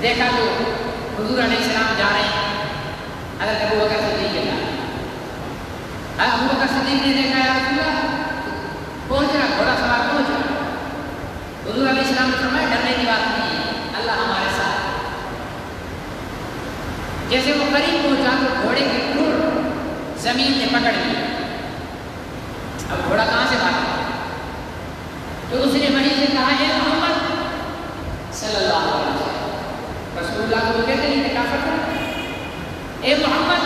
دیکھا تو حضور علیہ السلام جا رہے ہیں، حضرت ابو بکر صدیق کے ساتھ۔ ابو بکر صدیق نے دیکھا یا رسول اللہ پہنچ رہا، گھوڑا سوار پہنچ رہا۔ حضور علیہ السلام نے فرمایا ڈرنے کی بات نہیں ہے، اللہ ہمارے ساتھ۔ جیسے وہ قریب پہنچا تو گھوڑے کی ٹھوڑ زمین نے پکڑ لی۔ اب گھوڑا کہاں سے بھاگا؟ تو اس نے وہیں سے کہا اے محمد صلی اللہ علیہ وسلم، رسول اللہ کو کہتے نہیں تھے کافر تھا، اے محمد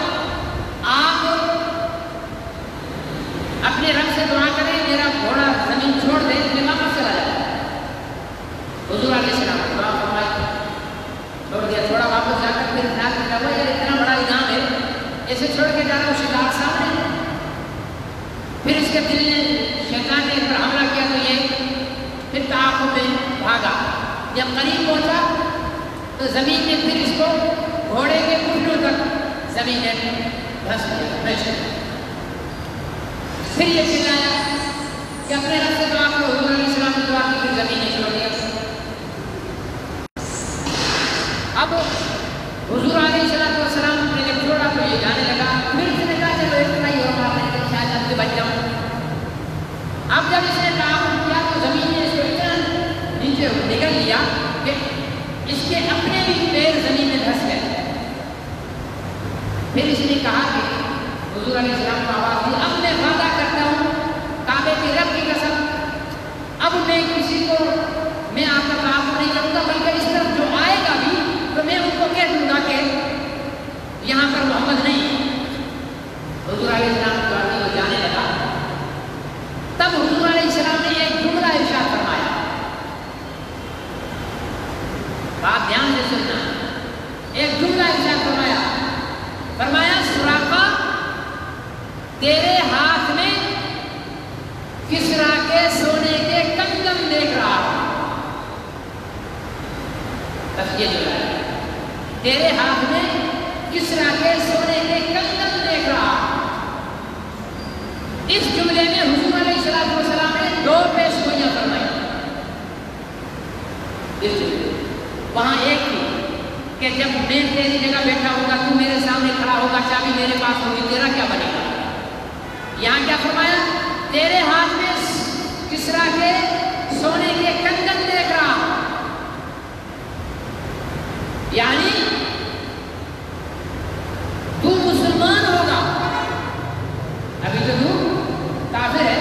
آپ اپنے رب سے دعا کریں میرا گھوڑا زمین چھوڑ دے، میں واپس چلا جائے۔ حضور علیہ السلام نے دعا فرمائی، چھوڑ دیا، تھوڑا واپس جا کر پھر خیال کیا ہوا یار اتنا بڑا انعام ہے، اسے چھوڑ کے جا رہا ہوں، شکار سامنے۔ پھر اس کے دل نے شیطان نے اس پر حملہ کیا تو یہ پھر تعاقب میں بھاگا۔ جب قریب پہنچا تو زمین نے پھر اس کو گھوڑے کے گھٹنوں تک زمین نے دھس دیا۔ پھر یہ چلایا کہ اپنے رب سے دعا کرو، حضور علیہ السلام نے دعا کی، پھر زمین نے چھوڑ دیا۔ اب حضور علیہ السلام نے جب چھوڑا تو یہ جانے لگا، پھر اس نے کہا چلو ایک ٹرائی اور مارنے کے شاید اب سے بچ جاؤں۔ اب جب اس نے تعاون کیا تو زمین نے اس کو اتنا نیچے نکل لیا کہ اس کے اپنے بھی پیر زمین میں دھس گئے۔ پھر اس نے کہا کہ حضور علیہ السلام کو آواز دی، اب میں وعدہ کرتا ہوں کعبے کے رب کی قسم، اب میں کسی کو میں آپ کا تعاون نہیں کروں گا، بلکہ اس طرف جو آئے گا بھی تو میں ان کو کہہ دوں گا کہ یہاں پر محمد نہیں ہے۔ حضور علیہ السلام کو وہ جانے لگا، تب حضور علیہ السلام نے ایک جملہ ارشاد فرمایا، بات دھیان سے سننا، ایک جملہ ارشاد فرمایا، فرمایا سراقہ تیرے ہاتھ میں کسرا کے سونے کے کنگن دیکھ رہا ہوں۔ یہ جملہ ہے، تیرے ہاتھ میں کسرا کے سونے کے کنگن دیکھ رہا ہوں۔ اس جملے میں حضور علیہ السلام نے دو پیشگوئیاں فرمائی۔ اس جملے وہاں ایک تھی کہ جب میں تیری جگہ بیٹھا ہوگا، تو میرے سامنے کھڑا ہوگا، چابی میرے پاس ہوگی، تیرا کیا بنے گا؟ یہاں کیا فرمایا؟ تیرے ہاتھ میں کسرا کے سونے کے کنگن دیکھ رہا ہوں، یعنی تو مسلمان ہوگا۔ ابھی تو تو کافر ہے،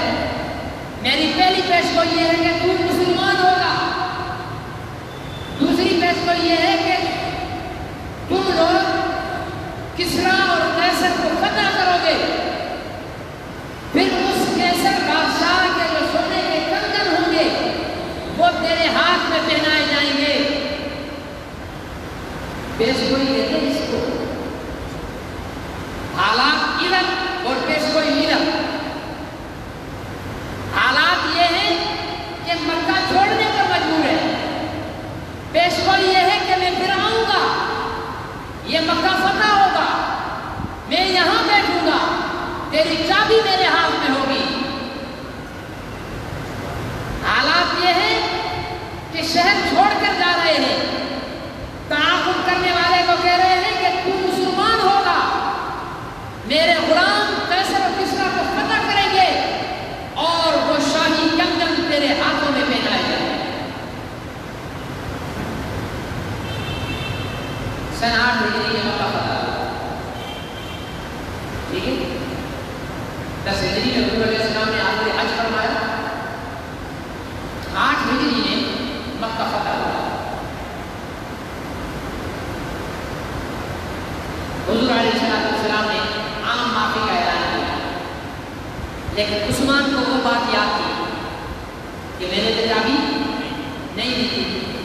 میری پہلی پیشگوئی یہ ہے کہ تو مسلمان ہوگا، دوسری پیشگوئی یہ ہے کہ تم لوگ کسرا اور قیصر کو فتح کرو گے، پھر اس قیصر بادشاہ کے جو سونے کے کنگن ہوں گے وہ تیرے ہاتھ میں پہنائے جائیں گے۔ پیشگوئی کہتے ہیں اس کو، حالات ادھر اور پیشگوئی ادھر۔ حالات یہ ہے کہ مکہ چھوڑنے پر مجبور ہے، پیشگوئی یہ ہے کہ میں پھر آؤں گا، یہ مکہ فتح ہوگا، میں یہاں بیٹھوں گا، تیری چابی میرے ہاتھ میں ہوگی۔ حالات یہ ہے کہ شہر چھوڑ کر جا رہے ہیں، تعاقب کرنے والے کو کہہ رہے ہیں کہ تو مسلمان ہوگا، میرے غلام قیصر و کسرا کو فتح کریں گے اور وہ شاہی کنگن تیرے ہاتھوں میں پہنائے جائیں گے۔ سن 8 ہجری میں مکہ فتح ہوا، ٹھیک ہے؟ 10 ہجری میں حضور علیہ السلام نے آخری حج فرمایا، 8 ہجری میں مکہ فتح ہوا۔ حضور علیہ السلام نے عام معافی کا اعلان کیا، لیکن عثمان کو وہ بات یاد تھی کہ میں نے تو چابی نہیں دی تھی،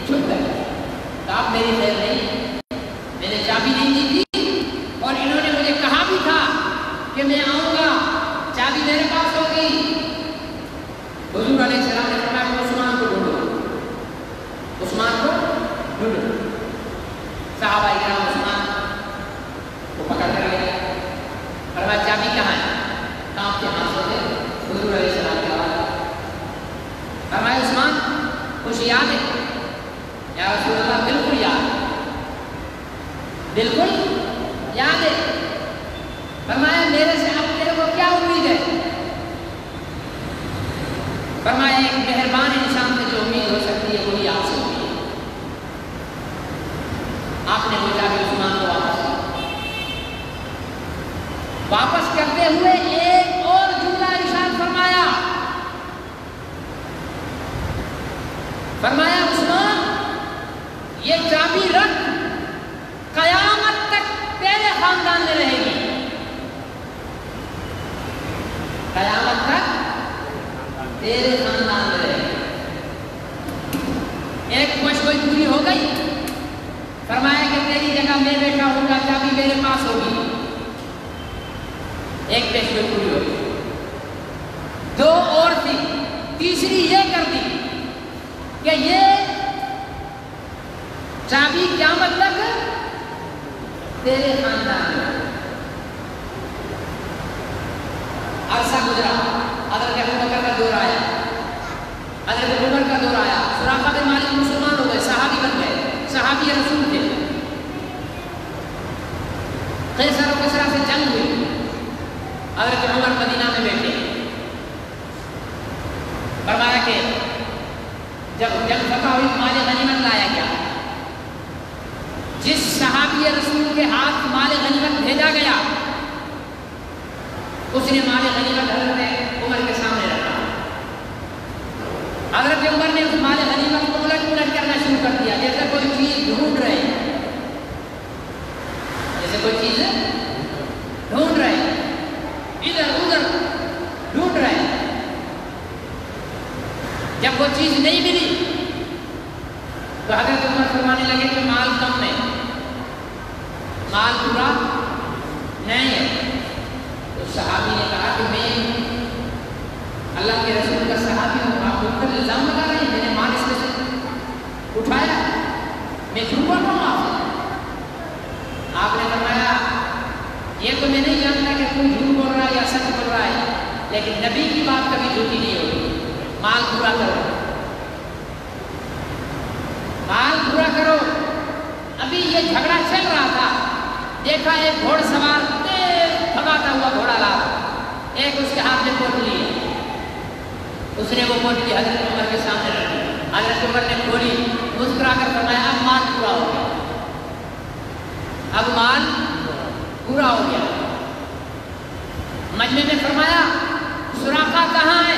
چھپ گئے، تو آپ میری خیر نہیں، میں نے چابی نہیں دی تھی اور انہوں نے مجھے کہا بھی تھا کہ میں آؤں گا، چابی میرے پاس ہوگی۔ حضور علیہ السلام نے فرمایا عثمان کو ڈھونڈو، عثمان کو ڈھونڈو۔ صحابہ کرام عثمان کو پکڑ کر گئے، فرمایا چابی کہاں ہے؟ کانپتے ہاتھوں سے حضور علیہ السلام کے آواز، فرمایا عثمان کچھ یاد ہے؟ یا رسول اللہ بالکل یاد ہے۔ بالکل یاد ہے. فرمایا میرے سے اب تیرے کو کیا امید ہے؟ فرمایا ایک مہربان انسان سے جو امید ہو سکتی ہے وہی آپ سے ہوئی ہے. آپ نے وہ جا کے عثمان کو واپس کرتے ہوئے ایک اور جملہ ارشاد فرمایا. فرمایا عثمان یہ چابی رکھ، قیامت تک تیرے خاندان میں رہے گی. قیامت تک تیرے خاندان میں رہے گی. ایک خوشبوئی پوری ہو گئی. فرمایا کہ تیری جگہ میں بیٹھا ہوں گا، چابی میرے پاس ہوگی. ایک پیشگوئی پوری ہو گئی. دو اور تھی، تیسری یہ کر دی کہ یہ چابی قیامت تک تیرے خاندان میں. عرصہ گزرا، حضرت ابوبکر کا دور آیا، حضرت عمر کا دور آیا. سراقہ بن مالک مسلمان ہو گئے، صحابی بن گئے، صحابی رسول تھے. قیصر و کسریٰ سے جنگ ہوئی. حضرت عمر مدینہ میں بیٹھے. فرمایا کہ جب جنگ فتح ہوئی مال غنیمت لایا گیا. جس صحابی رسول کے ہاتھ مال غنیمت بھیجا گیا اس نے مال غنیمت حضرت عمر کے سامنے رکھا. حضرت عمر نے اس مال غنیمت کو الٹ پلٹ کرنا شروع کر دیا جیسے کوئی چیز ڈھونڈ رہے ہیں، جیسے کوئی چیز ڈھونڈ رہے ہیں، ادھر ادھر ڈھونڈ رہے ہیں. جب وہ چیز نہیں ملی تو حضرت عمر فرمانے لگے کہ مال کم ہے، مال پورا نہیں ہے. تو صحابی نے کہا کہ میں اللہ کے رسول کا صحابی ہوں، آپ ان پر الزام لگا رہے ہیں، میں نے مال اس میں سے اٹھایا، میں جھوٹ بول رہا ہوں آپ سے. آپ نے فرمایا یہ تو میں نہیں جانتا کہ کوئی جھوٹ بول رہا ہے یا سچ بول رہا ہے، لیکن نبی کی بات کبھی جھوٹی نہیں ہوگی. مال پورا کرو، مال پورا کرو. ابھی یہ جھگڑا چل رہا تھا، دیکھا ایک گھوڑ سوار تیز بھگاتا ہوا گھوڑا لا، ایک اس کے ہاتھ میں پوٹلی ہے. اس نے وہ پوٹلی حضرت عمر کے سامنے رکھی. حضرت عمر نے کھولی، مسکرا کر فرمایا اب مال پورا ہو گیا، اب مال پورا ہو گیا. مجمع میں فرمایا سراقہ کہاں ہے؟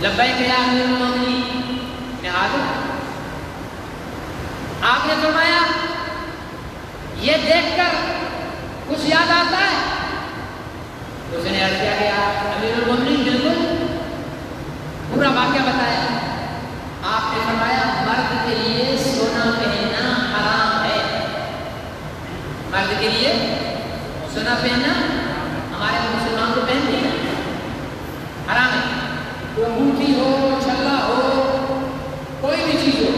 لبیک یا امیر المومنین، میں حاضر. آپ نے فرمایا یہ دیکھ کر کچھ یاد آتا ہے؟ اس نے عرض کیا گیا امیر المومنین بالکل پورا واقعہ بتایا. آپ نے فرمایا مرد کے لیے سونا پہننا حرام ہے. مرد کے لیے سونا پہننا ہمارے مسلمان کو پہنتے ہیں، حرام ہے. وہ انگوٹھی ہو، چھلا ہو، کوئی بھی چیز ہو،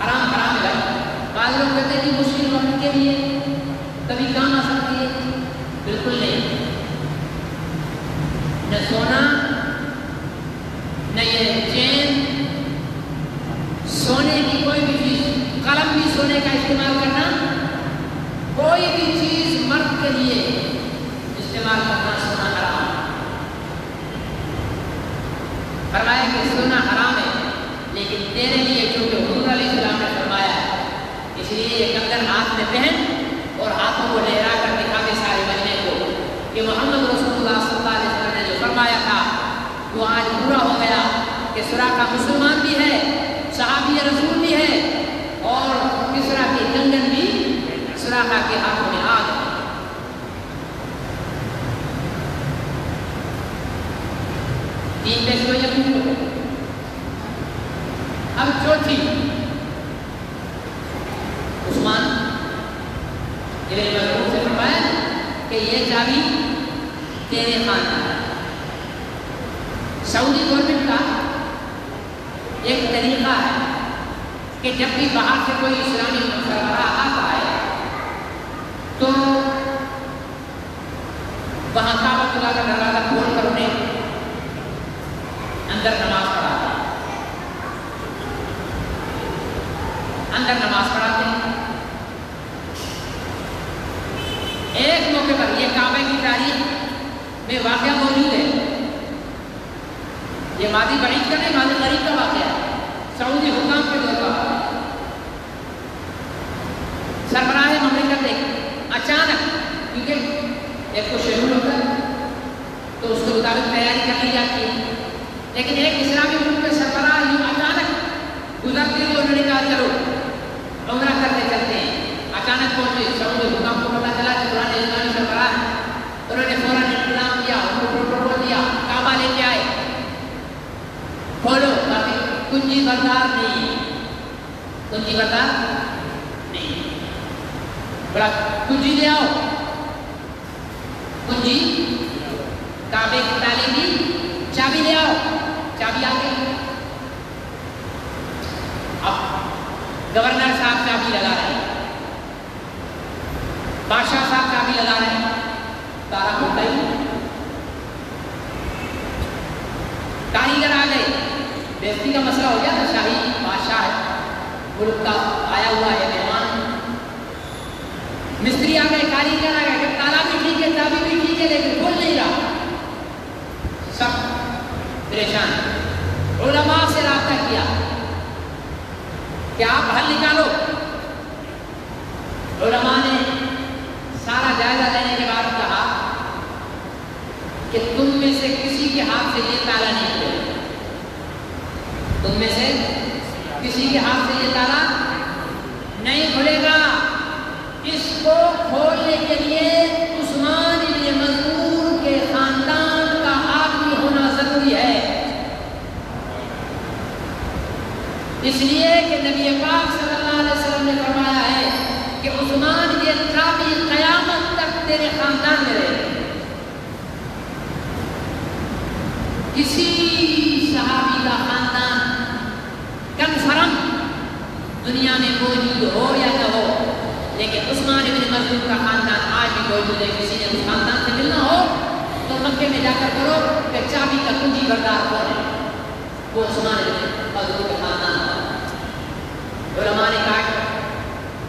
حرام حرام ہے. بعض لوگ کہتے ہیں کہ مشکل وقت کے لیے کبھی کام آ سکتی ہے. بالکل نہیں. نہ سونا نہ یہ چین، سونے کی کوئی بھی چیز، قلم بھی سونے کا استعمال کرنا، کوئی بھی چیز مرد کے لیے استعمال کرنا سونا حرام. فرمایا کہ سونا حرام ہے، لیکن تیرے لیے چونکہ حضور علیہ السلام نے فرمایا ہے اس لیے یہ کنگن ہاتھ میں پہن اور ہاتھوں کو لہرا کر دکھا دے سارے مجمع کو کہ محمد رسول اللہ صلی اللہ علیہ وسلم نے جو فرمایا تھا وہ آج پورا ہو گیا کہ سراقہ مسلمان بھی ہے، صحابی رسول بھی ہے، اور کسریٰ کی کنگن بھی سراقہ کے ہاتھوں میں آ گئے. تین پیشگوئی یقین ہو گئے. اب چوتھی عثمان ابن مظعون سے فرمایا کہ یہ چابی تیرے خاندان ہے. سعودی گورنمنٹ کا ایک طریقہ ہے کہ جب بھی باہر سے کوئی اسلامی سربراہ آتا ہے تو وہاں کعبۃ اللہ کا دروازہ کھول کر انہیں اندر نماز پڑھاتا ہے. اندر نماز پڑھاتے ہیں. ایک موقع پر یہ کعبے کی تاریخ میں واقعہ موجود ہے. یہ ماضی بعید کا نہیں، ماضی قریب کا واقعہ ہے. سعودی حکام کے دور کا سربراہ مملکت اچانک، کیونکہ ایک کو شیڈول ہوتا ہے تو اس کے مطابق تیاری کر لی جاتی ہے، لیکن ایک اسلامی ملک کے سربراہ یوں اچانک گزرتے ہوئے انہوں نے کہا چلو عمرہ کرتے چلتے ہیں. اچانک پہنچے. سعودی حکام کو پتہ چلا کہ پرانے اسلامی سربراہ ہیں. انہوں نے فوراً انتظام کیا، ان کو پروٹوکول دیا، کعبہ لے کے آئے. کھولو، باقی کنجی بردار نہیں، کنجی بردار نہیں. بڑا کنجی لے آؤ، کنجی کعبے کی تالی دی، چابی لے آؤ، چابی آ گئی. اب گورنر صاحب چابی لگا رہے ہیں، بادشاہ صاحب چابی لگا رہے ہیں، تالا کھلتا ہی. کاریگر آ گئے، بےزتی کا مسئلہ ہو گیا تھا. شاہی بادشاہ ہے، ملک کا آیا ہوا ہے مہمان. مستری آ گئے، کاریگر آ گئے کہ تالا بھی ٹھیک ہے، چابی بھی ٹھیک ہے، لیکن کھل نہیں رہا. سب پریشان. علماء سے رابطہ کیا کہ آپ حل نکالو. علماء نے سارا جائزہ لینے کے بعد کہا کہ تم میں سے کسی کے ہاتھ سے یہ تالا نہیں کھلے گا. تم میں سے کسی کے ہاتھ سے یہ تالا نہیں کھلے گا. اس کو کھولنے کے لیے عثمان بن مظعون کے خاندان کا آدمی ہونا ضروری ہے. اس لیے کہ نبی پاک صلی اللہ علیہ وسلم نے فرمایا ہے کہ عثمان یہ چابی قیامت تک تیرے خاندان میں رہے. کسی صحابی کا خاندان کنفرم دنیا میں موجود ہو یا نہ ہو، لیکن عثمان بن مظعون کا خاندان آج بھی موجود ہے. کسی نے اس خاندان سے ملنا ہو تو مکے میں جا کر کرو کہ چابی کا کنجی بردار کون ہے، وہ عثمان بن مظعون کا خاندان. علماء نے کہا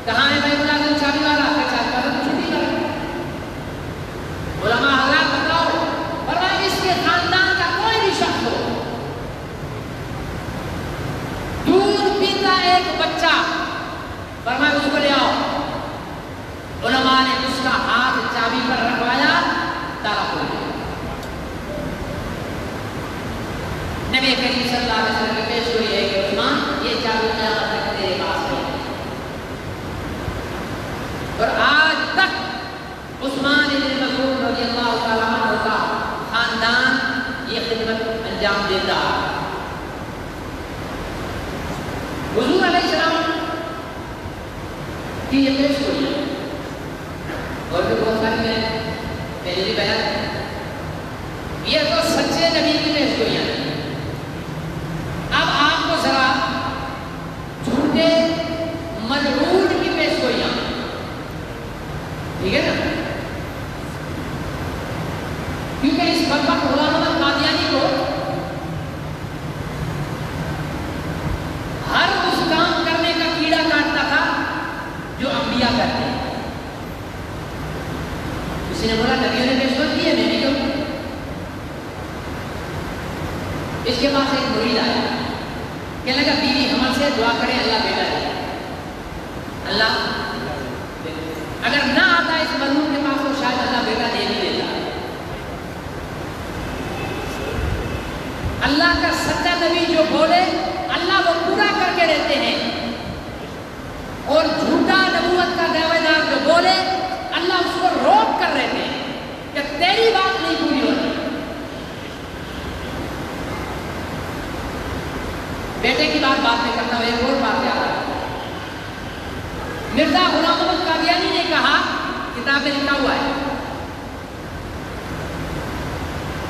کہاں ہے بھائی ملازم چابی والا؟ چابی والا تو چھٹی کر. علماء حضرات بتاؤ، فرمایا اس کے خاندان کا کوئی بھی شخص ہو، دودھ پیتا ایک بچہ، فرمایا اس کو لے آؤ. علماء نے اس کا ہاتھ چابی پر رکھوایا، تالا کھل گیا. نبی کریم صلی اللہ علیہ وسلم کی پیش گوئی ہے کہ عثمان یہ چابی قیامت تک تیرے پاس ہے. اور آج تک عثمان بن مظعون رضی اللہ تعالیٰ عنہ کا خاندان یہ خدمت انجام دیتا. حضور علیہ السلام کی یہ پیش گوئی ہے اور بھی بہت ساری میں پہلے بھی بیان ہے. یہ تو سچے نبی کی پیش گوئیاں ہیں. اب آپ کو ذرا جھوٹے ملعون کی پیش گوئیاں، ٹھیک ہے نا؟ کیونکہ اس بدبخت غلام احمد قادیانی کو ہر اس کام کرنے کا کیڑا کاٹتا تھا جو انبیاء کرتے ہیں. کسی نے بولا نبیوں نے پیش گوئی کی ہے، میں بھی کروں. اس کے پاس ایک مرید آیا، کہنے لگا بیوی حمل سے دعا کریں اللہ بیٹا دے. اللہ اگر نہ آتا اس مظلوم کے پاس تو شاید اللہ بیٹا دے بھی دیتا. اللہ کا سچا نبی جو بولے اللہ وہ پورا کر کے رہتے ہیں، اور جھوٹا نبوت کا دعوے دار جو بولے اللہ اس کو روک کر رہتے ہیں کہ تیری بات نہیں پوری ہوتی. بیٹے کی بات میں کرتا ہوں. ایک اور بات یاد آ رہی ہے. مرزا غلام احمد قادیانی نے کہا، کتاب میں لکھا ہوا ہے،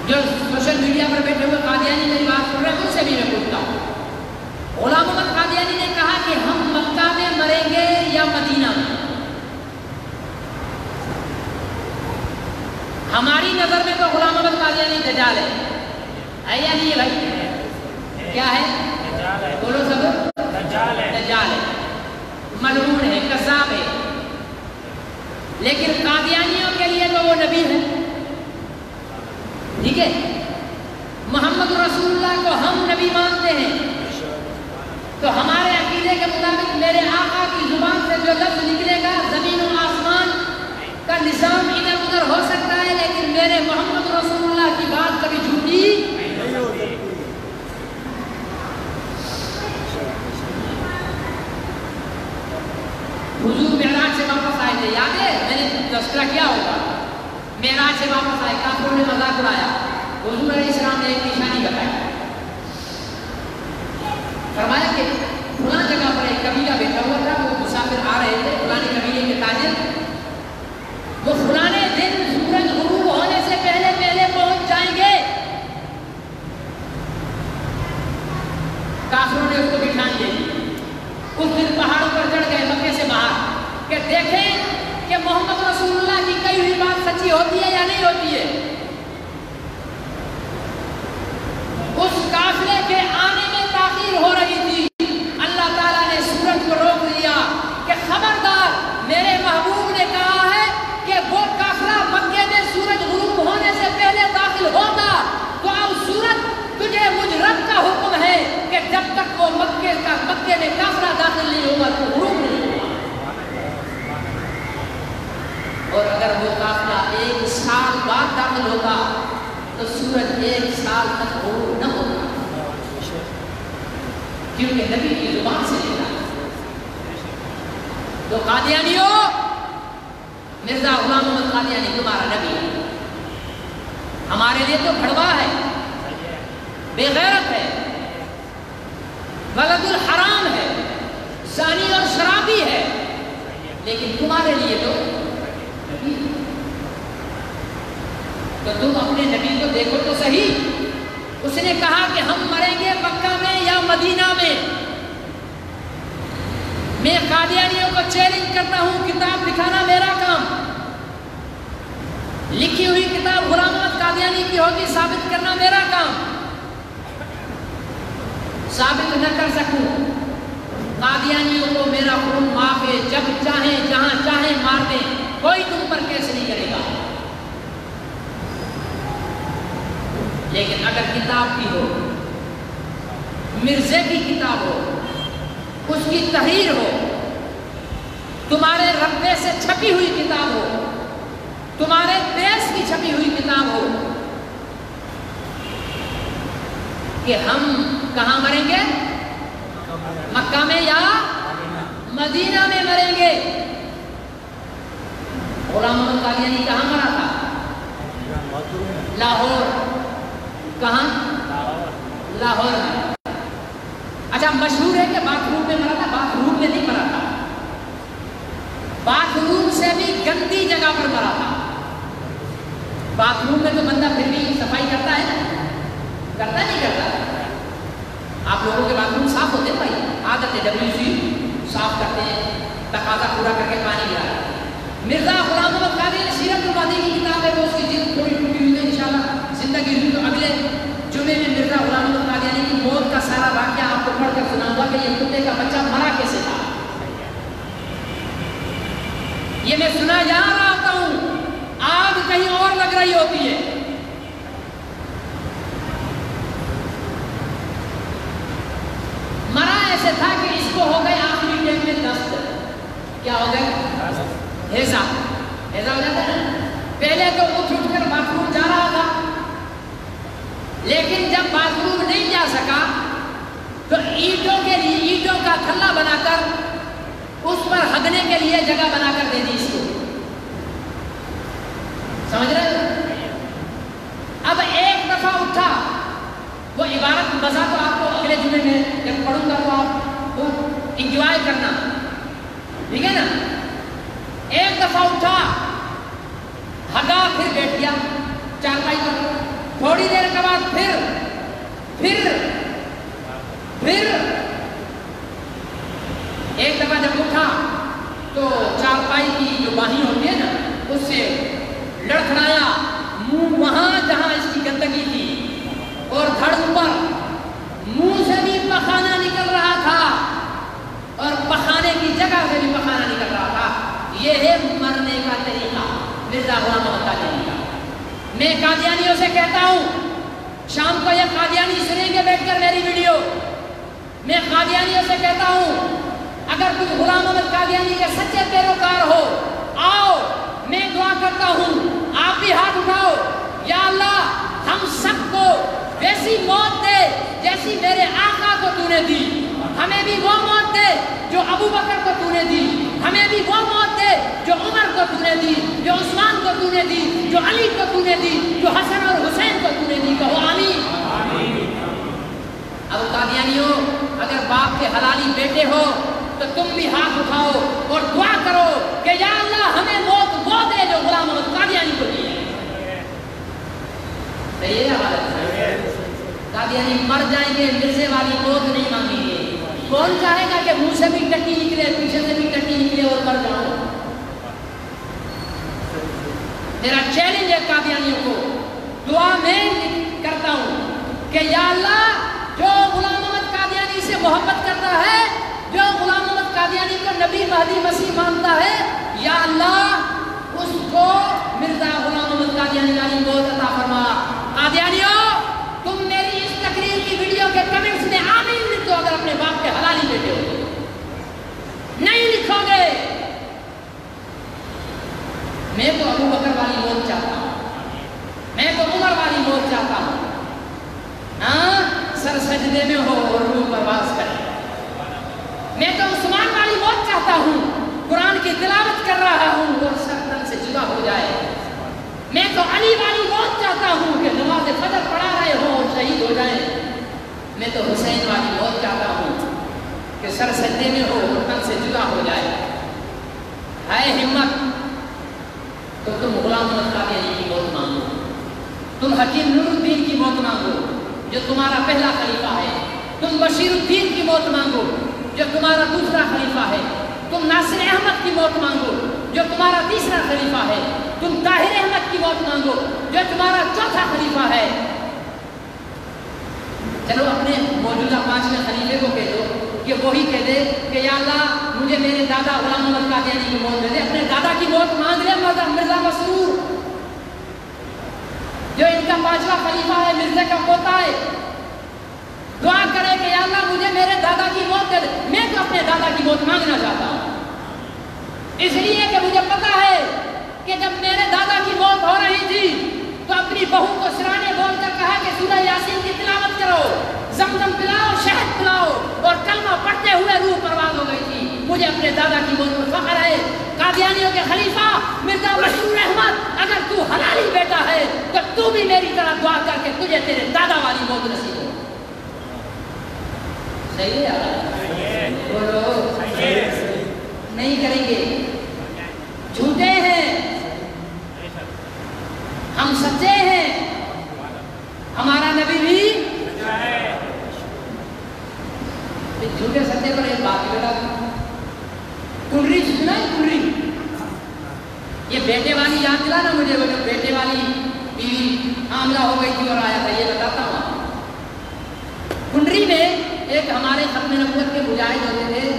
جو سوشل میڈیا پر بیٹھے ہوئے قادیانی میری بات سن رہے ہیں ان سے بھی میں پوچھتا ہوں. غلام احمد قادیانی نے کہا کہ ہم مکہ میں مریں گے یا مدینہ میں. ہماری نظر میں تو غلام احمد قادیانی دجال ہے یا نہیں ہے بھائی؟ کیا ہے؟ بولو سب. دجال ہے. ملعون ہے، کذاب ہے، لیکن قادیانیوں کے لیے تو وہ نبی ہے. ٹھیک ہے، محمد رسول اللہ کو ہم نبی مانتے ہیں، تو ہمارے عقیدے کے مطابق میرے آقا کی زبان سے جو لفظ نکلے گا، زمین و آسمان کا نظام ادھر ادھر ہو سکتا ہے، لیکن میرے محمد رسول اللہ کی بات کبھی جھوٹی نہیں ہو سکتی. حضور معراج سے واپس آئے تھے، یاد ہے میں نے تذکرہ کیا ہوگا. معراج سے واپس آئے، کافروں نے مذاق اڑایا، حضور علیہ السلام نے ایک نشانی بتائی، فرمایا کہ فلاں جگہ پر ایک قبیلہ بیٹھا ہوا تھا، وہ مسافر آ رہے تھے، فلانے قبیلے کے تاجر، وہ فلانے دن سورج غروب ہونے سے پہلے پہلے پہنچ جائیں گے. کافروں نے اس کو بٹھان دے دی. اس دن پہاڑوں پر چڑھ گئے مکے سے باہر کہ دیکھیں کہ محمد رسول اللہ کی کہی ہوئی بات سچی ہوتی ہے یا نہیں ہوتی ہے. اس قافلے کے آنے میں تاخیر ہو رہی تھی، اللہ تعالیٰ نے سورج کو روک دیا کہ خبردار، میرے محبوب نے کہا ہے کہ وہ قافلہ مکے میں سورج غروب ہونے سے پہلے داخل ہوگا، تو اب سورج تجھے مجھ رب کا حکم ہے کہ جب تک وہ مکے میں قافلہ داخل نہیں ہوگا تو غروب نہیں ہوگا. اور اگر وہ قافلہ 1 سال بعد داخل ہوگا تو سورج 1 سال تک غروب نہ ہوگا، کیونکہ نبی کی زبان سے لیتا ہے. تو قادیانیوں، مرزا غلام محمد قادیانی تمہارا نبی ہے، ہمارے لیے تو بھڑوا ہے، بے غیرت ہے، ولد الحرام ہے، زانی اور شرابی ہے، لیکن تمہارے لیے تو نبی ہے. تو تم اپنے نبی کو دیکھو تو صحیح. اس نے کہا کہ ہم مریں گے مکہ میں یا مدینہ میں. میں قادیانیوں کو چیلنج کرتا ہوں، کتاب دکھانا میرا کام، لکھی ہوئی کتاب غلام محمد قادیانی کی ہوگی، ثابت کرنا میرا کام. ثابت نہ کر سکوں، قادیانیوں کو میرا خون معاف ہے، جب چاہیں جہاں چاہیں مار دیں، کوئی تم پر کیس نہیں کرے گا. لیکن اگر کتاب بھی ہو، مرزے کی کتاب ہو، اس کی تحریر ہو، تمہارے رقبے سے چھپی ہوئی کتاب ہو، تمہارے دیش کی چھپی ہوئی کتاب ہو کہ ہم کہاں مریں گے، مکہ میں یا مدینہ میں مریں گے. غلام محمد قادیانی کہاں مرا تھا؟ لاہور. کہاں؟ لاہور میں. اچھا، مشہور ہے کہ باتھ روم میں مرا تھا. باتھ روم میں نہیں مرا تھا، باتھ روم سے بھی گندی جگہ پر مرا تھا. باتھ روم میں تو بندہ پھر بھی صفائی کرتا ہے نا، کرتا نہیں کرتا. آپ لوگوں کے باتھ روم صاف ہوتے ہیں بھائی، عادت ہے، WC صاف کرتے ہیں، تقاضا پورا کر کے پانی گرا. مرزا غلام محمد قادیانی سیرت الماضی کی کتاب ہے، وہ اس کی جلد تھوڑی ٹوٹی ہوئی ہے، انشاءاللہ زندگی ہوئی تو اگلے جمعے میں مرزا غلام محمد قادیانی کی موت کا سارا واقعہ آپ کو پڑھ کر سناؤں گا کہ یہ کتے کا بچہ مرا کیسے تھا. یہ میں سنا جا رہا ہوتا ہوں، آگ کہیں اور لگ رہی ہوتی ہے. مرا ایسے تھا کہ اس کو ہو گئے آخری ٹائم میں دست. کیا ہو گئے؟ ہیضہ ہو جاتا ہے نا. پہلے تو اٹھ کر باتھ روم جا رہا تھا، لیکن جب باتھ روم نہیں جا سکا تو اینٹوں کے لیے اینٹوں کا تھلا بنا کر اس پر ہگنے کے لیے جگہ بنا کر دے دی اس کو. سمجھ رہے ہو؟ اب ایک دفعہ اٹھا، وہ عبارت مزہ تو آپ کو اگلے جمعے میں جب پڑھوں گا تو آپ وہ انجوائے کرنا، ٹھیک ہے نا. ایک دفعہ اٹھا، ہگا، پھر بیٹھ گیا چارپائی پر. تھوڑی دیر کے بعد پھر ایک دفعہ جب اٹھا تو چارپائی کی جو باہیں ہوتی ہے نا، اس سے لڑکھڑایا، منہ وہاں جہاں اس کی گندگی تھی اور دھڑ اوپر. منہ سے بھی پخانہ نکل رہا تھا اور پخانے کی جگہ سے دیکھ کر میری ویڈیو، میں قادیانیوں سے کہتا ہوں اگر کوئی غلام احمد قادیانی کے سچے پیروکار ہو، آؤ میں دعا کرتا ہوں آپ بھی ہاتھ اٹھاؤ، یا اللہ ہم سب کو ویسی موت دے جیسی میرے آقا کو تو نے دی، ہمیں بھی وہ موت دے جو ابو بکر کو تو نے دی، ہمیں بھی وہ موت دے جو عمر کو تو نے دی، جو عثمان کو تو نے دی، جو علی کو تو نے دی، جو حسن اور حسین کو تو نے دی، کہو آمین۔ اب قادیانیوں اگر باپ کے حلالی بیٹے ہو تو تم بھی ہاتھ اٹھاؤ اور دعا کرو کہ یا اللہ ہمیں موت وہ دے جو غلام احمد قادیانی کو دی ہے۔ صحیح ہے حالت؟ قادیانی مر جائیں گے، مرزے والی موت نہیں مانگیں گے۔ کون چاہے گا کہ منہ سے بھی ٹٹی نکلے، پیچھے سے بھی ٹٹی نکلے اور مر جاؤ؟ میرا چیلنج ہے قادیانیوں کو، دعا میں کرتا ہوں کہ یا اللہ جو غلام احمد قادیانی سے محبت کرتا ہے، جو غلام احمد قادیانی کو نبی مہدی مسیح مانتا ہے، یا اللہ اس کو مرزا غلام احمد قادیانی والی موت عطا فرما۔ قادیانیوں تم میری اس تقریر کی ویڈیو کے کمنٹس میں آمین لکھو اگر اپنے باپ کے حلالی بیٹے ہو، نہیں لکھو گے میں تو ابو بکر والی موت چاہتا ہوں، میں تو عمر والی موت چاہتا ہوں، ہاں سر سجدے میں ہو اور روح پرواز کرے، میں تو عثمان والی موت چاہتا ہوں، قرآن کی تلاوت کر رہا ہوں اور سر تن سے جدا ہو جائے، میں تو علی والی موت چاہتا ہوں کہ نماز فجر پڑھا رہے ہوں اور شہید ہو جائیں، میں تو حسین والی موت چاہتا ہوں کہ سر سجدے میں ہو اور تن سے جدا ہو جائے۔ ہے ہمت تو تم غلام احمد قادیانی کی موت مانگو، تم حکیم نور الدین کی موت مانگو جو تمہارا پہلا خلیفہ ہے، تم بشیر الدین کی موت مانگو جو تمہارا دوسرا خلیفہ ہے، تم ناصر احمد کی موت مانگو جو تمہارا تیسرا خلیفہ ہے، تم طاہر احمد کی موت مانگو جو تمہارا چوتھا خلیفہ ہے۔ چلو اپنے موجودہ 5ویں خلیفے کو کہہ دو کہ وہی کہہ دے کہ یا اللہ مجھے میرے دادا غلام احمد قادیانی کی موت دے دے، اپنے دادا کی موت مانگ لے مرزا مسرور جو ان کا 5واں خلیفہ ہے، مرزا کا پوتا ہے، دعا کرے کہ یا اللہ مجھے میرے دادا کی موت دے دے۔ میں تو اپنے دادا کی موت مانگنا چاہتا ہوں، اس لیے کہ مجھے پتا ہے کہ جب میرے دادا کی موت ہو رہی تھی تو اپنی بہو کو سرانے بول کر کہا کہ سورہ یاسین کی تلاوت کرو، زمزم پلاؤ، شہد پلاؤ، اور کلمہ پڑھتے ہوئے روح پرواز ہو گئی تھی۔ مجھے اپنے دادا کی موت پر فخر ہے۔ قادیانیوں کے خلیفہ مرزا بشیر احمد اگر تو حلالی بیٹا ہے تو تو بھی میری طرح دعا کر کے تجھے تیرے دادا والی موت نصیب ہو۔ صحیح ہے؟ بولو نہیں کریں گے، جھوٹے ہیں، ہم سچے ہیں، ہمارا نبی بھی جھوٹے سچے پر ایک بات بیٹا، کنڈری سنا ہے؟ کنڈری یہ بیٹے والی یاد دلا نا مجھے، وہ بیٹے والی بیوی حاملہ ہو گئی تھی اور آیا تھا، یہ بتاتا ہوں۔ کنڈری میں ایک ہمارے ختم نبوت کے مجاہد ہوتے تھے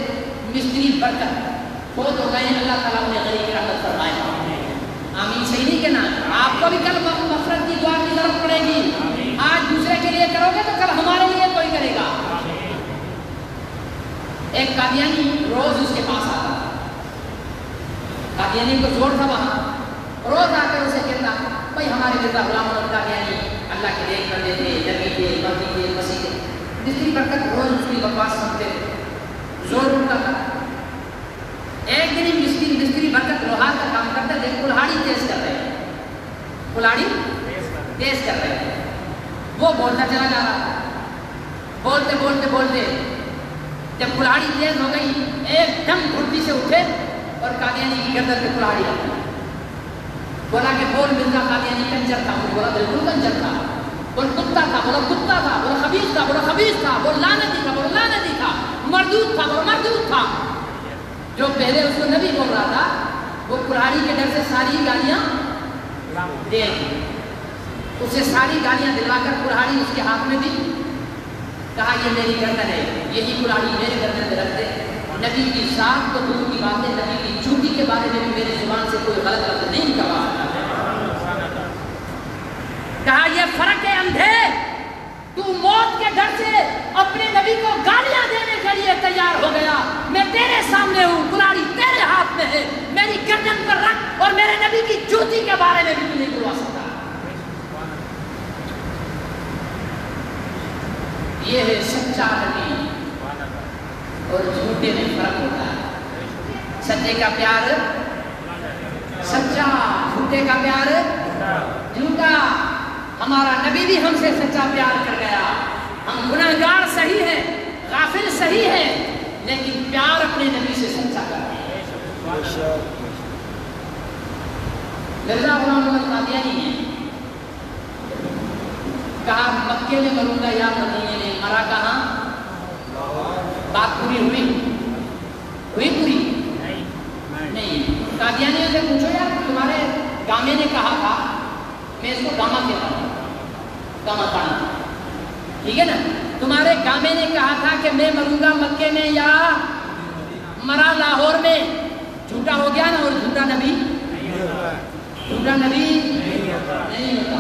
مستری برکت، بہت ہو گئے ہیں، اللہ تعالیٰ نے غریب کی رحمت فرمائے۔ آمین صحیح نہیں کہنا؟ آپ کو بھی کل مغفرت کی دعا کی ضرورت پڑے گی، آج دوسرے کے لیے کرو گے تو کل ہمارے لیے کوئی کرے گا۔ ایک قادیانی روز اس کے پاس آتا، قادیانی کو زور تھا وہاں، روز آ کر اسے کہتا بھائی ہمارے مرزا غلام احمد قادیانی اللہ کے دیکھ کر دیتے، نبی تھے، مہدی تھے، مسیح تھے۔ مستری برکت روز اس کی بکواس سنتے تھے، زور اٹھتا تھا۔ ایک دن مستری برکت لوہار کا کام کرتے تھے، کلہاڑی تیز کر رہے ہیں، کلہاڑی تیز کر رہے ہیں، وہ بولتا چلا جا رہا، بولتے بولتے بولتے جب کلہاڑی تیز ہو گئی ایک دم گھٹی سے اٹھے اور قادیانی کی گردن پہ کلہاڑی آ گئی۔ بولا کہ بول مرزا قادیانی کنجر تھا، بولا بالکل کنجر تھا، بول کتا تھا، بولا کتا تھا، بولا خبیث تھا، بولا خبیث تھا، بول لعنتی تھا، بولا لعنتی تھا، مردود تھا، بولا مردود تھا۔ جو پہلے اس کو نبی بول رہا تھا وہ کلہاڑی کے ڈر سے ساری گالیاں دے دی، اسے ساری گالیاں دلوا کر کلہاڑی اس کے ہاتھ میں دی، کہا یہ میری گردن ہے، یہی کلہاڑی میرے گردن میں رکھ دے۔ نبی کی ذات کو دور کی بات ہے، نبی کی جھوٹی کے بارے میں بھی میری زبان سے کوئی غلط لفظ نہیں نکلوا سکتا۔ کہا یہ فرق ہے اندھے، تو موت کے ڈر سے نبی کو گالیاں دینے کے لیے تیار ہو گیا. میں تیرے سامنے ہوں, کلاڑی تیرے ہاتھ میں ہے, میری گردن پر رکھ اور میرے نبی کی جوتی کے بارے میں بھی تو نہیں بلوا سکتا. یہ ہے سچا نبی اور جھوٹے میں فرق ہوتا ہے. سچے کا پیار سچا, جھوٹے کا پیار جھوٹا. ہمارا نبی بھی ہم سے سچا پیار کر گیا. ہم گناہگار صحیح ہیں, غافل صحیح ہیں, لیکن پیار اپنے نبی سے سچا کرتے ہیں. مرزا غلام محمد قادیانی نے کہا مکے میں مروں گا یا مدینے میں, مرا کہاں؟ بات پوری ہوئی پوری نہیں. قادیانیوں سے پوچھو یار, تمہارے گامے نے کہا تھا, میں اس کو گاما کہتا ہوں, گاما پانا, ٹھیک ہے نا, تمہارے گامے نے کہا تھا کہ میں مروں گا مکے میں یا مرا لاہور میں. جھوٹا ہو گیا نا, اور جھوٹا نبی نہیں ہوتا.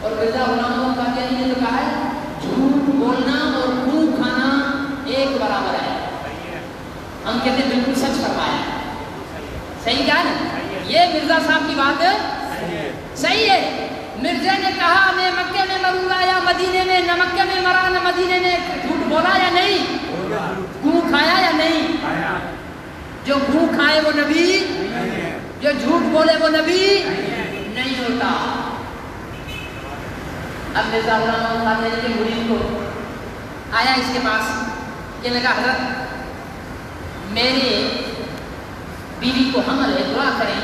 اور مرزا غلام محمد قادیانی نے تو کہا ہے جھوٹ بولنا اور خون کھانا ایک برابر ہے. ہم کہتے ہیں بالکل سچ فرمایا. صحیح کیا نا, یہ مرزا صاحب کی بات صحیح ہے. مرزا نے کہا میں مکے میں مروں گا یا مدینے میں, نہ مکے میں مرا نہ مدینے میں. جھوٹ بولا یا نہیں؟ گوں کھایا یا نہیں؟ جو گوں کھائے وہ نبی, جو جھوٹ بولے وہ نبی نہیں ہوتا. اب مرزا غلام محمد قادیانی کے مرید کو آیا اس کے پاس, کہنے لگا حضرت میرے بیوی کو حمل ہے, دعا کریں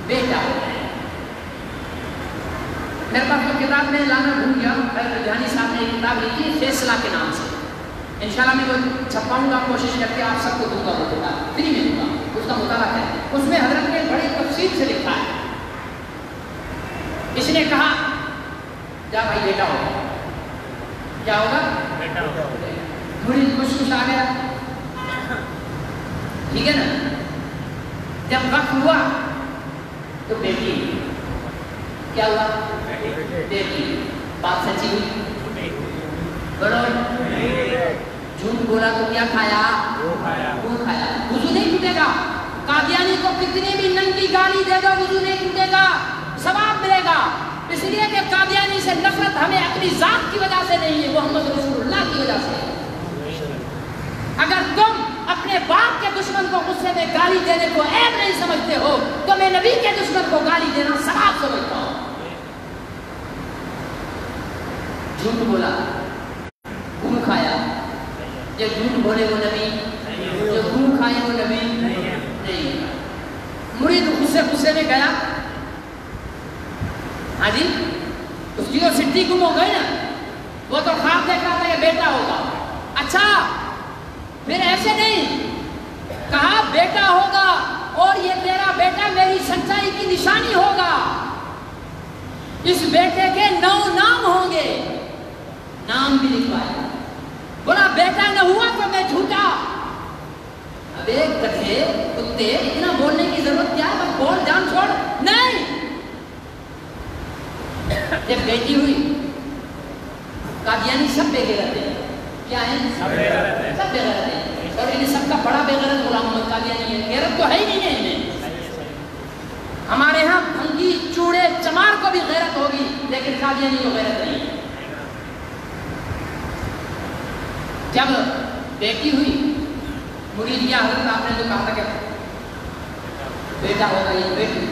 بیٹا ہو جائے. میرے پاس تو کتاب میں لانا بھول گیا, جہانی صاحب نے ایک کتاب لکھی فیصلہ کے نام سے. انشاءاللہ میں وہ چھپاؤں گا, کوشش کر کے آپ سب کو دوں گا, وہ کتاب فری میں دوں گا, اس کا مطالعہ کریں. اس میں حضرت نے بڑی تفصیل سے لکھا ہے. اس نے کہا جا بھائی بیٹا ہوگا. کیا ہوگا؟ بیٹا ہوگا. مرید خوش آ گیا, ٹھیک ہے نا. جب وقت ہوا تو بیٹی, کیا ہوا؟ بیٹی. بات سچی ہوئی؟ بولو. جھوٹ بولا تو کیا کھایا؟ وہ کھایا. وضو نہیں ٹوٹے گا. قادیانی کو کتنی بھی ننگی گالی دے دو وضو نہیں ٹوٹے گا, ثواب ملے گا. اس لیے کہ قادیانی سے نفرت ہمیں اپنی ذات کی وجہ سے نہیں ہے, محمد رسول اللہ کی وجہ سے. اگر تم اپنے باپ کے دشمن کو غصے میں گالی دینے کو عیب نہیں سمجھتے ہو تو میں نبی کے دشمن کو گالی دینا ثواب سمجھتا ہوں. جھوٹ بولا, گوں کھایا. جو جھوٹ بولے وہ نبی, جو گوں کھائے وہ نبی نہیں. مرید غصے میں گیا. ہاں جی, اس کی جو سٹی گم ہو گئی نا, وہ تو خواب دیکھ رہا تھا کہ بیٹا ہوگا. اچھا پھر ایسے نہیں کہا بیٹا ہوگا, اور یہ تیرا بیٹا میری سچائی کی نشانی ہوگا. اس بیٹے کے 9 نام ہوں گے, نام بھی لکھوائے. بولا بیٹا نہ ہوا تو میں جھوٹا. اب ایک گدھے کتے اتنا بولنے کی ضرورت کیا ہے, بس بول جان چھوڑ. نہیں, جب بیٹی ہوئی, قادیانی سب بے غیرت ہیں. کیا ہیں؟ سب بے غیرت ہیں. اور ان سب کا بڑا بے غیرت غلام محمد قادیانی ہے. غیرت تو ہے ہی نہیں ہے انہیں. ہمارے ہاں بھنگی چوڑے چمار کو بھی غیرت ہوگی, لیکن قادیانی کو غیرت نہیں ہے. جب بیٹی ہوئی, مرید کیا حضرت آپ نے جو کہا تھا کہ بیٹا ہوگا, یہ بیٹی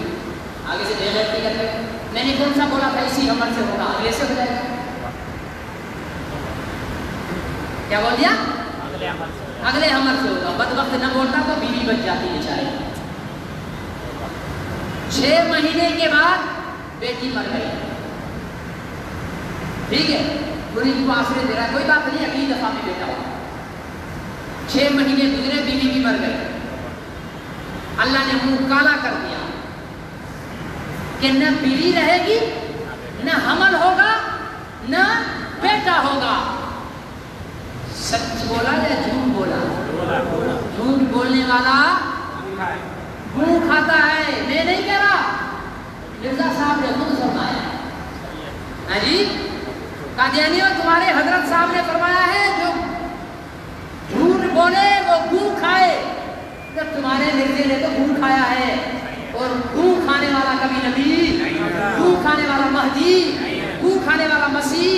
آگے سے بے غیرتی کرتے. میں نے کون سا بولا تھا اسی عمل سے ہوگا, اگلے سے ہو جائے گا. کیا بول دیا؟ اگلے عمل سے ہوگا. بد وقت نہ بولتا تو بیوی بچ جاتی ہے چاہے. 6 مہینے کے بعد بیٹی مر گئی. ٹھیک ہے, مرید کو آسرے دے رہا ہے, کوئی بات نہیں, اگلی دفعہ میں بیٹا ہوگا. 6 مہینے گزرے, بیوی بھی مر گئی. اللہ نے منہ کالا کر دیا کہ نہ بیوی رہے گی, نہ حمل ہوگا, نہ بیٹا ہوگا. سچ بولا یا جھوٹ بولا؟ جھوٹ بولنے والا گوں کھاتا ہے. میں نہیں کہہ رہا, مرزا صاحب نے خود فرمایا. ہاں جی, قادیانیوں تمہارے حضرت صاحب نے فرمایا ہے جو جھوٹ بولے وہ گوں کھائے، جب تمہارے مرزے نے تو گوں کھایا ہے، اور گوں کھانے والا کبھی نبی، گوں کھانے والا مہدی، گوں کھانے والا مسیح،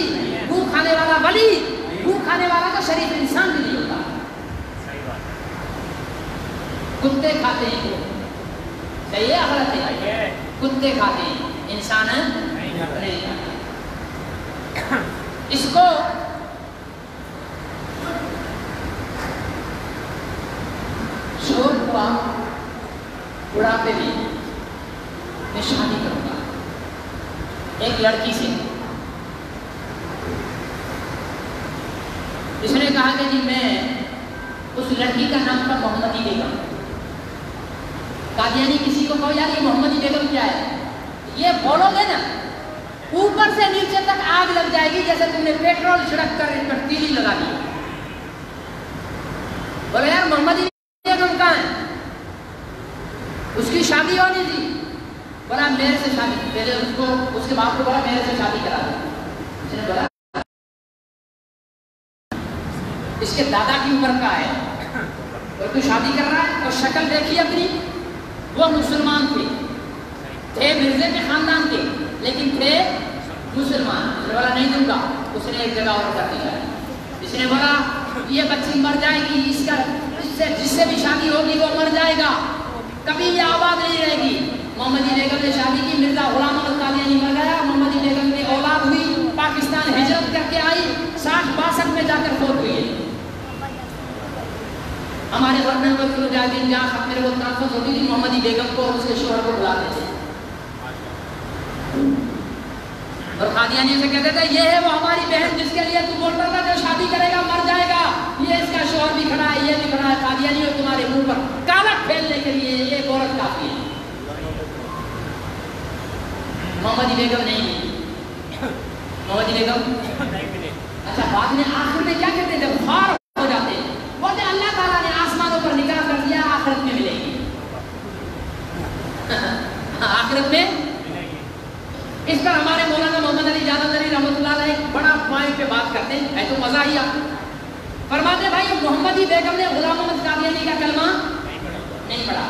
گوں کھانے والا ولی، گوں کھانے والا تو شریف انسان بھی نہیں ہوتا۔ کتے کھاتے ہیں، صحیح ہے غلط ہے؟ کتے کھاتے ہیں، انسان نہیں کھاتے۔ اس کو شور ہوا بڑھاپے میں شادی کروں گا ایک لڑکی سے۔ اس نے کہا کہ جی میں اس لڑکی کا نام تھا محمدی بیگم۔ قادیانی کسی کو کہو یار یہ محمدی بیگم کیا ہے، یہ بولو گے نا اوپر سے نیچے تک آگ لگ جائے گی، جیسے تم نے پیٹرول چھڑک کر ان پر تیلی لگا دی۔ بولے یار محمدی بیگم کہاں ہے، اس کی شادی ہونی تھی۔ بولا میرے سے شادی، پہلے اس کو اس کے باپ کو بولا میرے سے شادی کرا دو۔ اس نے بولا اس کے دادا کی عمر کا ہے اور تو شادی کر رہا ہے، اور شکل دیکھی اپنی، وہ مسلمان تھے مرزے کے خاندان کے لیکن تھے مسلمان۔ اس نے بولا نہیں دوں گا۔ اس نے ایک جگہ اور کر دیا۔ اس نے بولا یہ بچی مر جائے گی، جس سے بھی شادی ہوگی وہ مر جائے گا، کبھی یہ آباد نہیں رہے گی۔ محمدی بیگم نے شادی کی، مرزا غلام احمد قادیانی مر گیا، محمدی بیگم کی اولاد ہوئی، پاکستان ہجرت کر کے آئی، 60-62 میں جا کر فوت ہوئی ہے۔ ہمارے گھر میں مجاہدین جہاں ختم میرے کو تنفس ہوتی تھی، محمدی بیگم کو اور اس کے شوہر کو بلاتے تھے اور قادیانی سے کہتے تھے یہ ہے وہ ہماری بہن جس کے لیے تو بولتا تھا جو شادی کرے گا مر جائے گا، یہ اس کا شوہر بھی کھڑا ہے، یہ بھی کھڑا ہے۔ قادیانی اور تمہارے منہ پر کالا پھیلنے کے لیے یہ عورت کافی ہے۔ محمدی بیگم نہیں ملی، محمدی بیگم اچھا بعد میں آخر میں کیا کہتے تھے، بخار ہو جاتے بولتے اللہ تعالیٰ نے آسمانوں پر نکاح کر دیا، آخرت میں ملے گی، آخرت میں۔ اس پر ہمارے مولانا محمد علی جادو علی رحمۃ اللہ علیہ ایک بڑا پوائنٹ پہ بات کرتے ہیں، ہے تو مزہ ہی آپ فرماتے بھائی محمدی بیگم نے غلام احمد قادیانی کا کلمہ نہیں پڑھا،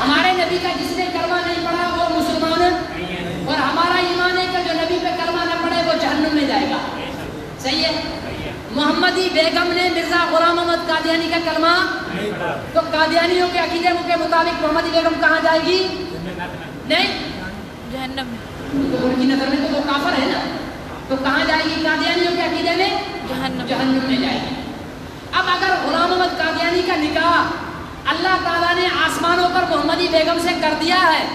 ہمارے نبی کا جس نے کلمہ نہیں پڑھا وہ مسلمان، اور ہمارا ایمان ہے کہ جو نبی پہ کلمہ نہ پڑھے وہ جہنم میں جائے گا، صحیح ہے۔ محمدی بیگم نے مرزا غلام احمد قادیانی کا کلمہ تو قادیانیوں کے عقیدے کے مطابق محمدی بیگم کہاں جائے گی؟ نہیں، جہنم میں۔ تو ان کی نظر میں تو وہ کافر ہے نا، تو کہاں جائے گی؟ قادیانیوں کے عقیدے میں جہنم میں جائے گی۔ اب اگر غلام احمد قادیانی کا نکاح اللہ تعالیٰ نے آسمانوں پر محمدی بیگم سے کر دیا ہے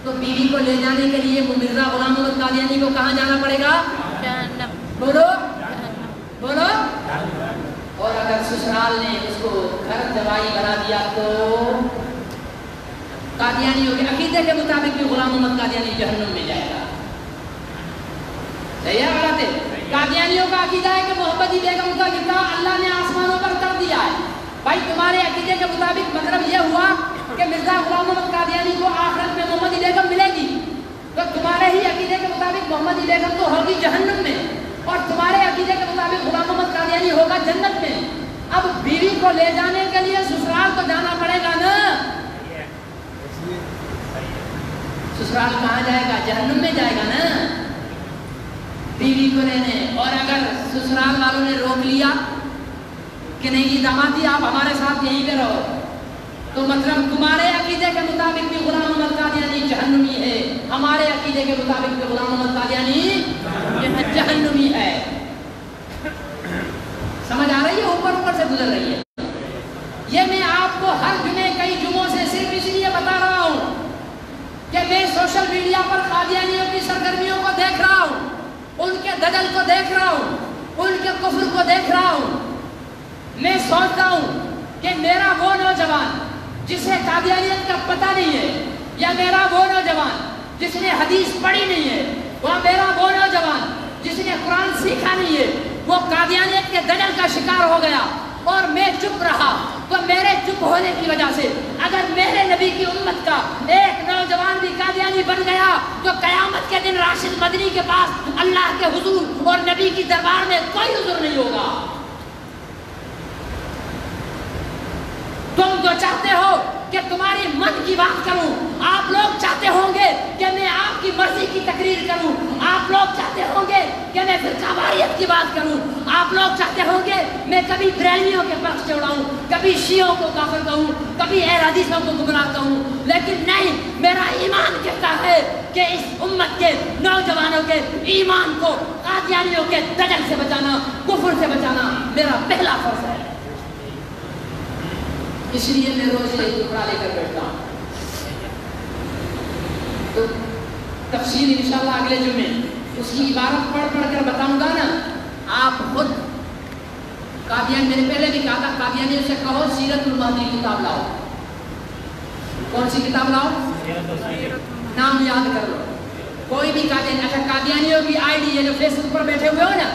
تو بیوی کو لے جانے کے لیے وہ مرزا غلام احمد قادیانی کو کہاں جانا پڑے گا؟ جہنم۔ بولو بولو۔ اور اگر سسرال نے اس کو گھر جوائی بنا دیا تو قادیانیوں کے عقیدے کے مطابق بھی غلام احمد قادیانی جہنم میں جائے گا، صحیح ہے غلط ہے؟ قادیانیوں کا عقیدہ ہے کہ محمدی بیگم کا نکاح اللہ نے آسمانوں پر کر دیا ہے۔ بھائی تمہارے عقیدے کے مطابق مطلب یہ ہوا کہ مرزا غلام احمد قادیانی کو آخرت میں محمدی بیگم ملے گی، تو تمہارے ہی عقیدے کے مطابق محمدی بیگم تو ہوگی جہنم میں، اور تمہارے عقیدے کے مطابق غلام احمد قادیانی ہوگا جنت میں۔ اب بیوی کو لے جانے کے لیے سسرال تو جانا پڑے گا نا، سسرال کہاں جائے گا؟ جہنم میں جائے گا نا بیوی کو لینے۔ اور اگر سسرال والوں نے روک لیا کہ نہیں جی دامادی آپ ہمارے ساتھ یہیں پہ رہو، تو مطلب تمہارے عقیدے کے مطابق بھی غلام احمد قادیانی جہنمی ہے، ہمارے عقیدے کے مطابق بھی غلام احمد قادیانی جہنمی ہے۔ سمجھ آ رہی ہے؟ اوپر اوپر سے گزر رہی ہے۔ یہ میں آپ کو ہر جمعے کئی جمعوں سے صرف اس لیے بتا رہا ہوں کہ میں سوشل میڈیا پر قادیانیوں کی سرگرمیوں کو دیکھ رہا ہوں، ان کے دجل کو دیکھ رہا ہوں، ان کے کفر کو دیکھ رہا ہوں۔ میں سوچتا ہوں کہ میرا وہ نوجوان جسے قادیانیت کا پتہ نہیں ہے، یا میرا وہ نوجوان جس نے حدیث پڑھی نہیں ہے، وہ میرا وہ نوجوان جس نے قرآن سیکھا نہیں ہے، وہ قادیانیت کے دجل کا شکار ہو گیا اور میں چپ رہا، تو میرے چپ ہونے کی وجہ سے اگر میرے نبی کی امت کا ایک نوجوان بھی قادیانی بن گیا تو قیامت کے دن راشد مدنی کے پاس اللہ کے حضور اور نبی کی دربار میں کوئی عذر نہیں ہوگا۔ تم جو چاہتے ہو کہ تمہاری من کی بات کروں، آپ لوگ چاہتے ہوں گے کہ میں آپ کی مرضی کی تقریر کروں، آپ لوگ چاہتے ہوں گے کہ میں فرقہ واریت کی بات کروں، آپ لوگ چاہتے ہوں گے میں کبھی بریلویوں کے پکش سے اڑاؤں، کبھی شیعوں کو کافر کہوں، کبھی اہل حدیثوں کو گمراہ کہوں، لیکن نہیں، میرا ایمان کہتا ہے کہ اس امت کے نوجوانوں کے ایمان کو قادیانیوں کے دجل سے بچانا، کفر سے بچانا میرا پہلا فرض ہے۔ اس لیے میں روز ایک ٹکڑا لے کر بیٹھتا ہوں۔ تو تفصیل انشاءاللہ اگلے جمعے اس کی عبارت پڑھ کر بتاؤں گا نا۔ آپ خود قادیان، میں نے پہلے بھی کہا تھا قادیانیوں سے کہو سیرت المہدی کتاب لاؤ۔ کون سی کتاب لاؤ؟ نام یاد کر لو کوئی بھی قادیانی۔ اچھا قادیانیوں کی آئی ڈی، یہ جو فیس بک پر بیٹھے ہوئے ہو نا،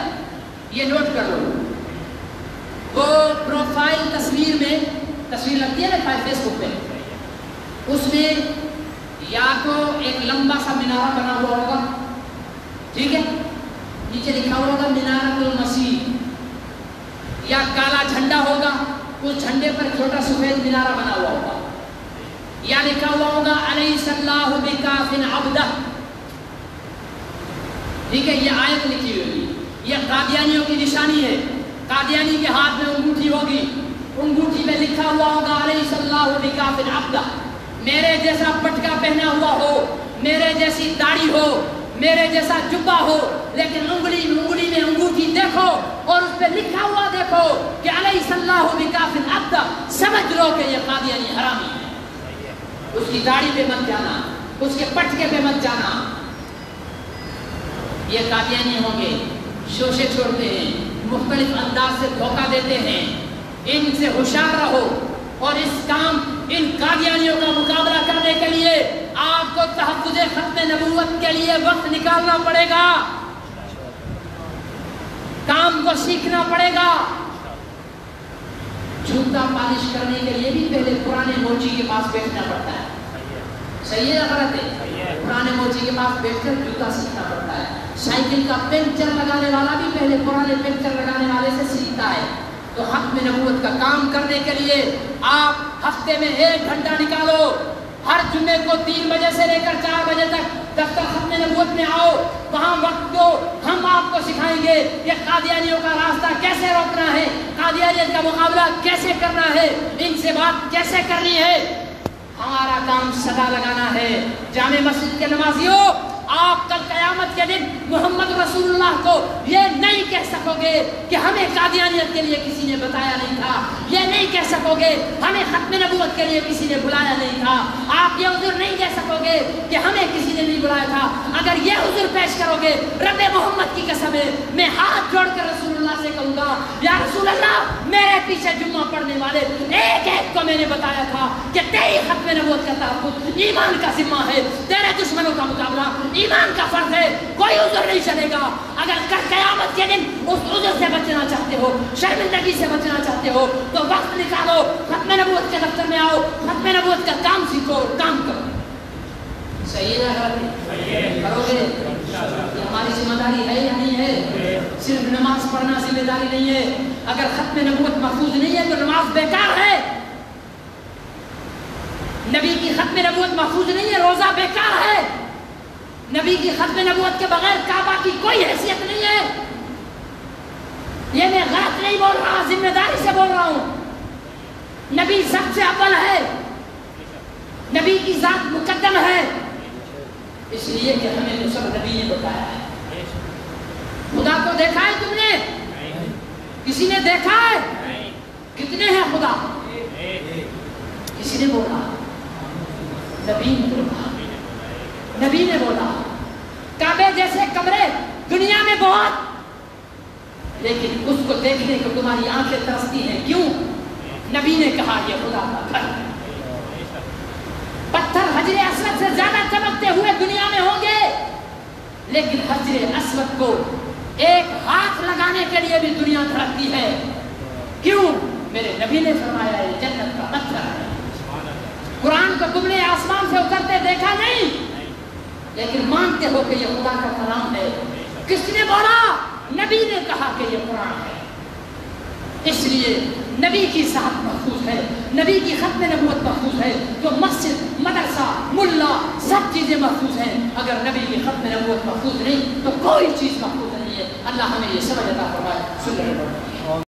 یہ نوٹ کر لو۔ وہ پروفائل تصویر میں تصویر لگتی ہے نا فیس بک پہ، اس میں یا تو ایک لمبا سا مینارہ بنا ہوا ہوگا، ٹھیک ہے، نیچے لکھا ہوا ہوگا مینارۃ المسیح، یا کالا جھنڈا ہوگا، اس جھنڈے پر چھوٹا سفید مینارہ بنا ہوا ہوگا، یا لکھا ہوا ہوگا الیس اللہ بکاف عبدہ، ٹھیک ہے، یہ آیت لکھی ہوئی ہوگی۔ یہ قادیانیوں کی نشانی ہے۔ قادیانی کے ہاتھ میں انگوٹھی ہوگی، انگوٹھی میں لکھا ہوا ہوگا الیس اللہ بکاف عبدہ۔ میرے جیسا پٹکا پہنا ہوا ہو، میرے جیسی داڑھی ہو، میرے جیسا جبہ ہو، لیکن انگلی میں انگوٹھی دیکھو اور اس پہ لکھا ہوا دیکھو کہ الیس اللہ بکاف عبدہ، سمجھ لو کہ یہ قادیانی حرامی ہے۔ اس کی داڑھی پہ مت جانا، اس کے پٹکے پہ مت جانا۔ یہ قادیانی ہوں گے، شوشے چھوڑتے ہیں، مختلف انداز سے دھوکہ دیتے ہیں، ان سے ہوشیار رہو۔ اور ان قادیانیوں کا مقابلہ کرنے کے لیے آپ کو تحفظ ختم نبوت کے لیے وقت نکالنا پڑے گا، کام کو سیکھنا پڑے گا۔ جوتا پالش کرنے کے لیے بھی پہلے پرانے موچی کے پاس بیٹھنا پڑتا ہے، صحیح ہے یا غلط ہے؟ پرانے موچی کے پاس بیٹھ کر جوتا سیکھنا پڑتا ہے۔ سائیکل کا پنچر لگانے والا بھی پہلے پرانے پنچر لگانے والے سے سیکھتا ہے۔ تو ختم نبوت کا کام کرنے کے لیے آپ ہفتے میں 1 گھنٹہ نکالو، ہر جمعے کو 3 بجے سے لے کر 4 بجے تک دفتر ختم نبوت میں آؤ، وہاں وقت دو، ہم آپ کو سکھائیں گے کہ قادیانیوں کا راستہ کیسے روکنا ہے، قادیانیت کا مقابلہ کیسے کرنا ہے، ان سے بات کیسے کرنی ہے۔ ہمارا کام صدا لگانا ہے۔ جامع مسجد کے نمازیوں، آپ کل قیامت کے دن محمد رسول اللہ کو یہ نہیں کہہ سکو گے کہ ہمیں قادیانیت کے لیے کسی نے بتایا نہیں تھا، یہ نہیں کہہ سکو گے ہمیں ختم نبوت کے لیے کسی نے بلایا نہیں تھا، آپ یہ عذر نہیں کہہ سکو گے کہ ہمیں کسی نے نہیں بلایا تھا۔ اگر یہ عذر پیش کرو گے، رب محمد کی قسم ہے، میں ہاتھ جوڑ کر رسول اللہ سے کہوں گا یا رسول اللہ، میرے پیچھے جمعہ پڑھنے والے ایک ایک کو میں نے بتایا تھا کہ تیری ختم نبوت کا تحفظ ایمان کا ذمہ ہے، تیرے دشمنوں کا مقابلہ ایمان کا فرض ہے، کوئی عذر نہیں چلے گا۔ اگر قیامت کے دن اس عذر سے بچنا چاہتے ہو، شرمندگی سے بچنا چاہتے ہو، تو وقت نکالو، ختم نبوت کے دفتر میں آؤ، ختم نبوت کا کام سیکھو، کام کرو۔ صحیح ہے، کرو گے؟ یہ ہماری ذمہ داری ہے یا نہیں ہے؟ صرف نماز پڑھنا ذمہ داری نہیں ہے۔ اگر ختم نبوت محفوظ نہیں ہے تو نماز بیکار ہے۔ نبی کی ختم نبوت محفوظ نہیں ہے، روزہ بیکار ہے۔ نبی کی ختم نبوت کے بغیر کعبہ کی کوئی حیثیت نہیں ہے۔ یہ میں غلط نہیں بول رہا، ذمہ داری سے بول رہا ہوں۔ نبی سب سے اول ہے، نبی کی ذات مقدم ہے، اس لیے کہ ہمیں تو سب نبی نے بتایا ہے۔ خدا کو دیکھا ہے تم نے؟ کسی نے دیکھا ہے؟ کتنے ہیں خدا؟ کسی نے بولا؟ نبی نے بولا، نبی نے بولا۔ کعبے جیسے کمرے دنیا میں بہت، لیکن اس کو دیکھنے کو تمہاری آنکھیں ترستی ہیں، کیوں؟ نبی نے کہا یہ خدا کا گھر ہے۔ پتھر حجر اسود سے زیادہ چمکتے ہوئے دنیا میں ہوں گے، لیکن حجر اسود کو ایک ہاتھ لگانے کے لیے بھی دنیا دھڑکتی ہے، کیوں؟ میرے نبی نے فرمایا یہ جنت کا پتھر ہے. قرآن کو تم نے آسمان سے اترتے دیکھا نہیں لیکن مانتے ہو کہ یہ خدا کا کلام ہے. کس نے بولا؟ نبی نے کہا کہ یہ قرآن ہے. اس لیے نبی کی صحت محفوظ ہے, نبی کی ختم نبوت محفوظ ہے. تو مسجد, مدرسہ, ملا سب چیزیں محفوظ ہیں. اگر نبی کی ختم نبوت محفوظ نہیں تو کوئی چیز محفوظ نہیں ہے. اللہ ہمیں یہ سمجھ عطا فرمائے.